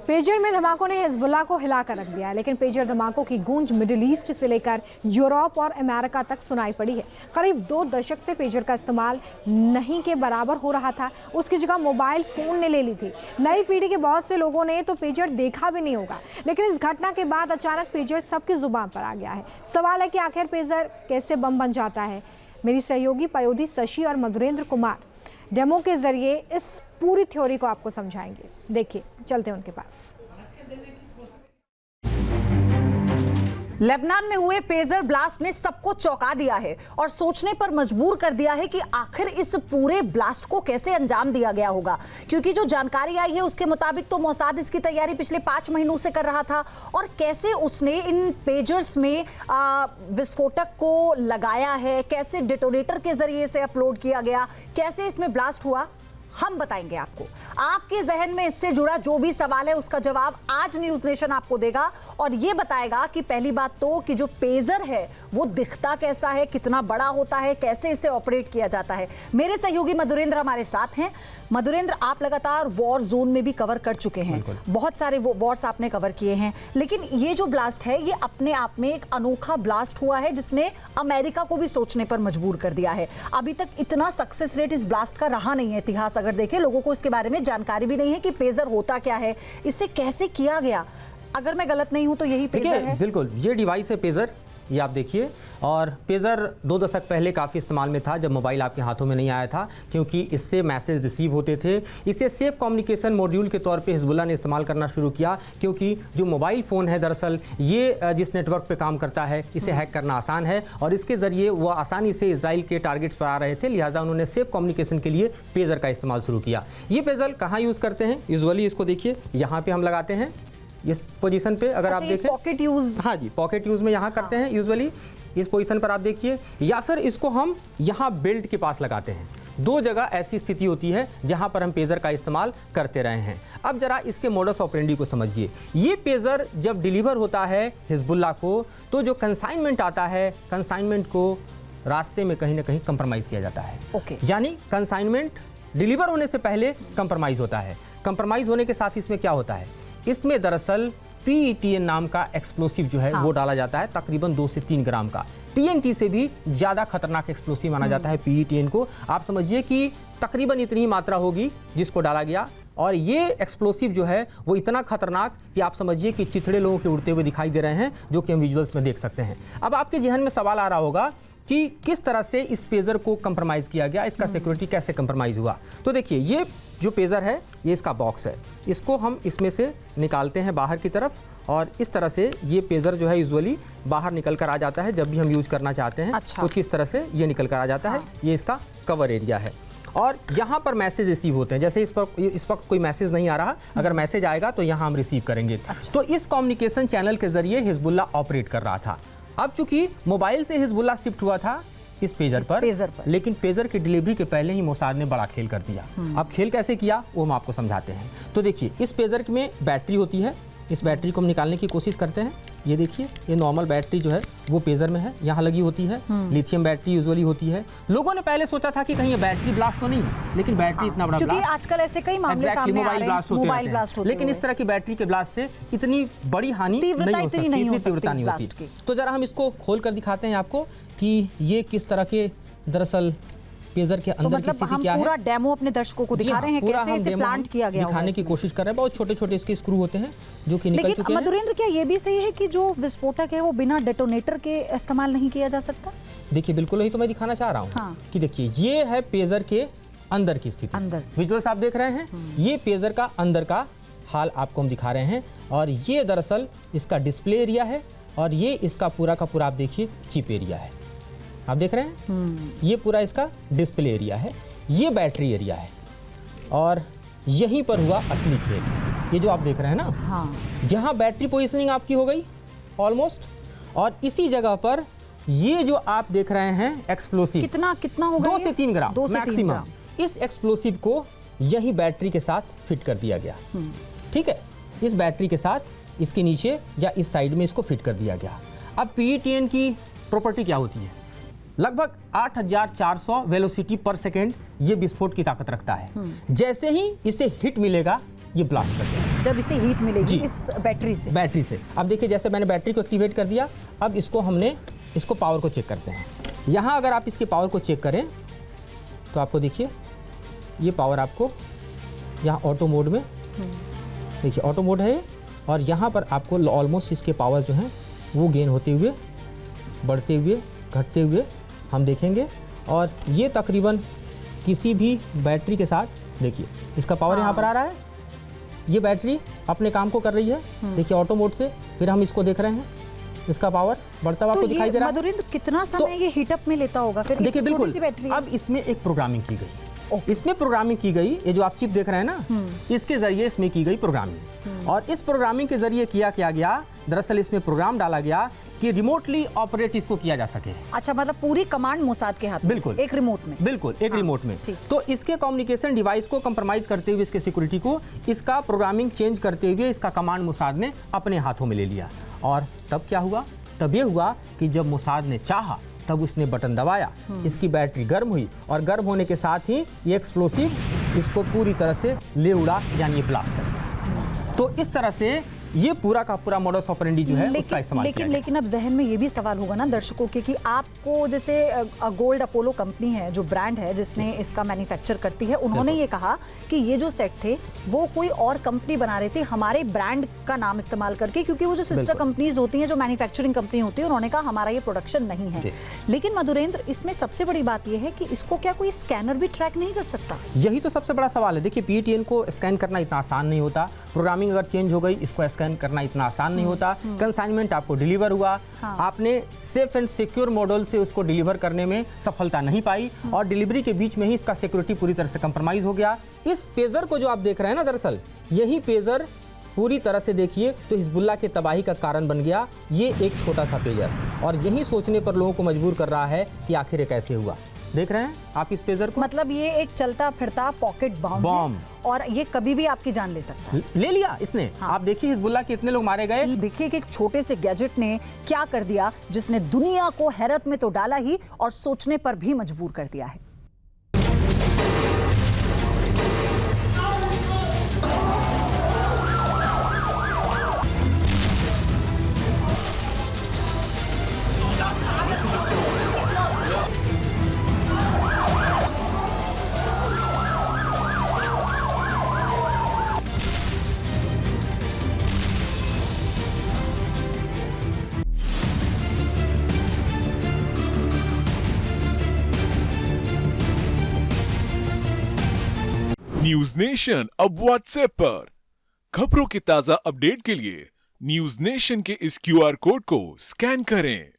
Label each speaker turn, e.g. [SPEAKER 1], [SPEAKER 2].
[SPEAKER 1] Pager में धमाकों ने Hezbollah को हिलाकर रख दिया है, लेकिन पेजर धमाकों की गूंज मिडिल ईस्ट से लेकर यूरोप और अमेरिका तक सुनाई पड़ी है। करीब 2 दशक से पेजर का इस्तेमाल नहीं के बराबर हो रहा था, उसकी जगह मोबाइल फोन ने ले ली थी। नई पीढ़ी के बहुत से लोगों ने तो पेजर देखा भी नहीं होगा, लेकिन इस घटना के बाद अचानक पेजर सबकी जुबान पर आ गया है। सवाल है कि आखिर पेजर कैसे बम बन जाता है। मेरी सहयोगी पयोधी शशि और मधुरेंद्र कुमार डेमो के जरिए इस पूरी थ्योरी को आपको समझाएंगे। देखिए, चलते हैं उनके पास।
[SPEAKER 2] लेबनान में हुए पेजर ब्लास्ट ने सबको चौंका दिया है और सोचने पर मजबूर कर दिया है कि आखिर इस पूरे ब्लास्ट को कैसे अंजाम दिया गया होगा, क्योंकि जो जानकारी आई है उसके मुताबिक तो मोसाद इसकी तैयारी पिछले 5 महीनों से कर रहा था। और कैसे उसने इन पेजर्स में विस्फोटक को लगाया है, कैसे डेटोनेटर के जरिए से अपलोड किया गया, कैसे इसमें ब्लास्ट हुआ, हम बताएंगे आपको। आपके जहन में इससे जुड़ा जो भी सवाल है उसका जवाब आज न्यूज नेशन आपको देगा और ये बताएगा कि पहली बात तो कि जो पेजर है वो दिखता कैसा है, कितना बड़ा होता है, कैसे इसे ऑपरेट किया जाता है। मेरे सहयोगी मधुरेंद्र हमारे साथ हैं। मधुरेंद्र, आप लगातार वॉर जोन में भी कवर कर चुके हैं, बहुत सारे वॉर्स आपने कवर किए हैं, लेकिन ये जो ब्लास्ट है ये अपने आप में एक अनोखा ब्लास्ट हुआ है जिसने अमेरिका को भी सोचने पर मजबूर कर दिया है। अभी तक इतना सक्सेस रेट इस ब्लास्ट का रहा नहीं है। इतिहास अगर देखें, लोगों को इसके बारे में जानकारी भी नहीं है कि पेजर होता क्या है, इसे कैसे किया गया। अगर मैं गलत नहीं हूं तो यही पेजर है।
[SPEAKER 3] बिल्कुल, ये डिवाइस है पेजर, ये आप देखिए। और पेजर 2 दशक पहले काफ़ी इस्तेमाल में था, जब मोबाइल आपके हाथों में नहीं आया था, क्योंकि इससे मैसेज रिसीव होते थे। इसे सेफ कम्युनिकेशन मॉड्यूल के तौर पे हिजबुल्लाह ने इस्तेमाल करना शुरू किया, क्योंकि जो मोबाइल फ़ोन है दरअसल ये जिस नेटवर्क पे काम करता है इसे हैक करना आसान है और इसके ज़रिए वो आसानी से इजराइल के टारगेट्स पर आ रहे थे। लिहाजा उन्होंने सेफ कम्युनिकेशन के लिए पेजर का इस्तेमाल शुरू किया। ये पेजर कहाँ यूज़ करते हैं? यूजुअली इसको देखिए, यहाँ पर हम लगाते हैं इस पोजीशन पे। अगर आप देखें,
[SPEAKER 2] पॉकेट यूज,
[SPEAKER 3] हाँ जी, पॉकेट यूज में यहाँ करते हैं यूजुअली, इस पोजीशन पर आप देखिए, या फिर इसको हम यहाँ बेल्ट के पास लगाते हैं। 2 जगह ऐसी स्थिति होती है जहाँ पर हम पेजर का इस्तेमाल करते रहे हैं। अब जरा इसके मोडस ऑपरेंडी को समझिए। ये पेजर जब डिलीवर होता है हिजबुल्लाह को, तो जो कंसाइनमेंट आता है, कंसाइनमेंट को रास्ते में कहीं ना कहीं कंप्रोमाइज़ किया जाता है। यानी कंसाइनमेंट डिलीवर होने से पहले कंप्रोमाइज़ होता है। कंप्रोमाइज़ होने के साथ इसमें क्या होता है, इसमें दरअसल PETN नाम का एक्सप्लोसिव जो है वो डाला जाता है, तकरीबन 2 से 3 ग्राम का। TNT से भी ज़्यादा खतरनाक एक्सप्लोसिव माना जाता है PETN को। आप समझिए कि तकरीबन इतनी ही मात्रा होगी जिसको डाला गया, और ये एक्सप्लोसिव जो है वो इतना खतरनाक कि आप समझिए कि चिथड़े लोगों के उड़ते हुए दिखाई दे रहे हैं, जो कि हम विजुअल्स में देख सकते हैं। अब आपके जहन में सवाल आ रहा होगा कि किस तरह से इस पेजर को कंप्रोमाइज़ किया गया, इसका सिक्योरिटी कैसे कंप्रोमाइज़ हुआ। तो देखिए, ये जो पेजर है ये इसका बॉक्स है, इसको हम इसमें से निकालते हैं बाहर की तरफ, और इस तरह से ये पेजर जो है यूजुअली बाहर निकल कर आ जाता है जब भी हम यूज़ करना चाहते हैं। कुछ इस तरह से ये निकल कर आ जाता है। ये इसका कवर एरिया है और यहाँ पर मैसेज रिसीव होते हैं। जैसे इस वक्त कोई मैसेज नहीं आ रहा, अगर मैसेज आएगा तो यहाँ हम रिसीव करेंगे। तो इस कम्युनिकेशन चैनल के जरिए हिजबुल्लाह ऑपरेट कर रहा था। अब चूंकि मोबाइल से हिजबुल्लाह शिफ्ट हुआ था इस पेजर पर, लेकिन पेजर की डिलीवरी के पहले ही मोसाद ने बड़ा खेल कर दिया। अब खेल कैसे किया वो हम आपको समझाते हैं। तो देखिए, इस पेजर में बैटरी होती है, इस बैटरी को हम निकालने की कोशिश करते हैं। ये देखिए, ये नॉर्मल बैटरी जो है वो पेजर में है, यहाँ लगी होती है। लिथियम बैटरी यूजुअली होती है। लोगों ने पहले सोचा था कि कहीं ये बैटरी ब्लास्ट तो नहीं है, लेकिन बैटरी इतना बड़ा
[SPEAKER 2] क्योंकि आजकल ऐसे कई मामले सामने आ रहे हैं, मोबाइल ब्लास्ट होते हैं।
[SPEAKER 3] लेकिन इस तरह की बैटरी के ब्लास्ट से इतनी बड़ी हानि नहीं हो सकती, इतनी तीव्रता नहीं होती। तो जरा हम इसको खोल कर दिखाते हैं आपको कि ये किस तरह के दरअसल पेजर के अंदर की स्थिति क्या है।
[SPEAKER 2] पूरा डेमो अपने दर्शकों को दिखा रहे हैं, कैसे इसे प्लांट किया गया
[SPEAKER 3] दिखाने की कोशिश कर रहे हैं। बहुत छोटे-छोटे इसके स्क्रू होते हैं जो कि निकल चुके हैं।
[SPEAKER 2] मधुरेंद्र, क्या ये भी सही है कि जो विस्फोटक है वो बिना डेटोनेटर के इस्तेमाल नहीं किया जा सकता?
[SPEAKER 3] देखिए, बिल्कुल यही तो मैं दिखाना चाह रहा हूँ कि देखिए, ये है पेजर के अंदर की स्थिति। विजुअल्स आप देख रहे हैं, ये पेजर का अंदर का हाल आपको हम दिखा रहे हैं, और ये दरअसल इसका डिस्प्ले एरिया है, और ये इसका पूरा का पूरा आप देखिए चिप एरिया है। आप देख रहे हैं, ये पूरा इसका डिस्प्ले एरिया है, ये बैटरी एरिया है, और यहीं पर हुआ असली खेल। ये जो आप देख रहे हैं ना, जहां बैटरी पोजीशनिंग आपकी हो गई ऑलमोस्ट, और इसी जगह पर ये जो आप देख रहे हैं एक्सप्लोसिव,
[SPEAKER 2] कितना होगा?
[SPEAKER 3] 2 से 3 ग्राम मैक्सिमम। इस एक्सप्लोसिव को यही बैटरी के साथ फिट कर दिया गया। ठीक है, इस बैटरी के साथ इसके नीचे या इस साइड में इसको फिट कर दिया गया। अब PETN की प्रॉपर्टी क्या होती है? लगभग 8400 वेलोसिटी पर सेकेंड ये विस्फोट की ताकत रखता है। जैसे ही इसे हिट मिलेगा ये ब्लास्ट कर देगा।
[SPEAKER 2] जब इसे हीट मिलेगी
[SPEAKER 3] जी।
[SPEAKER 2] इस बैटरी से।
[SPEAKER 3] बैटरी से। अब देखिए जैसे मैंने बैटरी को एक्टिवेट कर दिया, अब इसको हमने इसको पावर को चेक करते हैं। यहाँ अगर आप इसके पावर को चेक करें तो आपको देखिए ये पावर आपको यहाँ ऑटो मोड में, देखिए ऑटो मोड है, और यहाँ पर आपको ऑलमोस्ट इसके पावर जो हैं वो गेन होते हुए, बढ़ते हुए, घटते हुए हम देखेंगे। और ये तकरीबन किसी भी बैटरी के साथ देखिए इसका पावर यहाँ पर आ रहा है, ये बैटरी अपने काम को कर रही है। देखिए ऑटो मोड से फिर हम इसको देख रहे हैं, इसका पावर बढ़ता हुआ आपको दिखाई दे रहा है।
[SPEAKER 2] मधुरेंद्र कितना समय ये हीटअप में लेता होगा फिर?
[SPEAKER 3] देखिए
[SPEAKER 2] इतनी छोटी
[SPEAKER 3] बिल्कुल,
[SPEAKER 2] सी बैटरी है।
[SPEAKER 3] अब इसमें एक प्रोग्रामिंग की गई, इसमें प्रोग्रामिंग की गई, ये जो आप चिप देख रहे हैं ना, इसके जरिए इसमें की गई प्रोग्रामिंग। और इस प्रोग्रामिंग के जरिए किया गया, दरअसल इसमें प्रोग्राम डाला गया कि रिमोटली ऑपरेट इसको किया जा सके।
[SPEAKER 2] अच्छा, मतलब पूरी कमांड मोसाद के हाथ में,
[SPEAKER 3] बिल्कुल,
[SPEAKER 2] एक रिमोट में।
[SPEAKER 3] बिल्कुल एक रिमोट में।
[SPEAKER 2] ठीक।
[SPEAKER 3] तो इसके कम्युनिकेशन डिवाइस को कंप्रोमाइज करते हुए, इसके सिक्योरिटी को, इसका प्रोग्रामिंग चेंज करते हुए इसका कमांड मोसाद ने अपने हाथों में ले लिया। और तब क्या हुआ? तब ये हुआ कि जब मोसाद ने चाहा तब उसने बटन दबाया, इसकी बैटरी गर्म हुई, और गर्म होने के साथ ही ये एक्सप्लोसिव इसको पूरी तरह से ले उड़ा, यानी ये ब्लास्ट कर गया। तो इस तरह से ये पूरा का पूरा मॉडस ऑपरेंडी जो है उसका इस्तेमाल किया गया।
[SPEAKER 2] लेकिन अब जहन में ये भी सवाल होगा ना दर्शकों के कि आपको जैसे गोल्ड अपोलो कंपनी है जो ब्रांड है जिसने इसका मैन्युफैक्चर करती है, उन्होंने ये कहा कि ये जो सेट थे वो कोई और कंपनी बना रही थी हमारे ब्रांड का नाम इस्तेमाल करके, क्योंकि वो जो सिस्टर कंपनीज होती हैं, जो मैन्युफैक्चरिंग कंपनी होती है, उन्होंने कहा हमारा ये प्रोडक्शन नहीं है। लेकिन मधुरेंद्र, इसमें सबसे बड़ी बात यह है कि इसको क्या कोई स्कैनर भी ट्रैक नहीं कर सकता?
[SPEAKER 3] यही तो सबसे बड़ा सवाल है। देखिए PTN को स्कैन करना इतना आसान नहीं होता, प्रोग्रामिंग अगर चेंज हो गई इसको स्कैन करना इतना आसान नहीं होता। कंसाइनमेंट आपको डिलीवर हुआ, आपने सेफ एंड सिक्योर मॉडल से उसको डिलीवर करने में सफलता नहीं पाई, और डिलीवरी के बीच में ही इसका सिक्योरिटी पूरी तरह से कंप्रोमाइज हो गया। इस पेजर को जो आप देख रहे हैं ना, दरअसल यही पेजर पूरी तरह से देखिए तो हिजबुल्लाह की तबाही का कारण बन गया। ये एक छोटा सा पेजर, और यही सोचने पर लोगों को मजबूर कर रहा है कि आखिर ये कैसे हुआ। देख रहे हैं आप इस पेजर को?
[SPEAKER 2] मतलब ये एक चलता फिरता पॉकेट बॉम्ब है, और ये कभी भी आपकी जान ले सकता है।
[SPEAKER 3] ले लिया इसने। आप देखिए हिजबुल्लाह के इतने लोग मारे गए।
[SPEAKER 2] देखिए कि एक छोटे से गैजेट ने क्या कर दिया, जिसने दुनिया को हैरत में तो डाला ही और सोचने पर भी मजबूर कर दिया है।
[SPEAKER 4] न्यूज नेशन अब व्हाट्सएप पर। खबरों की ताजा अपडेट के लिए न्यूज नेशन के इस QR कोड को स्कैन करें।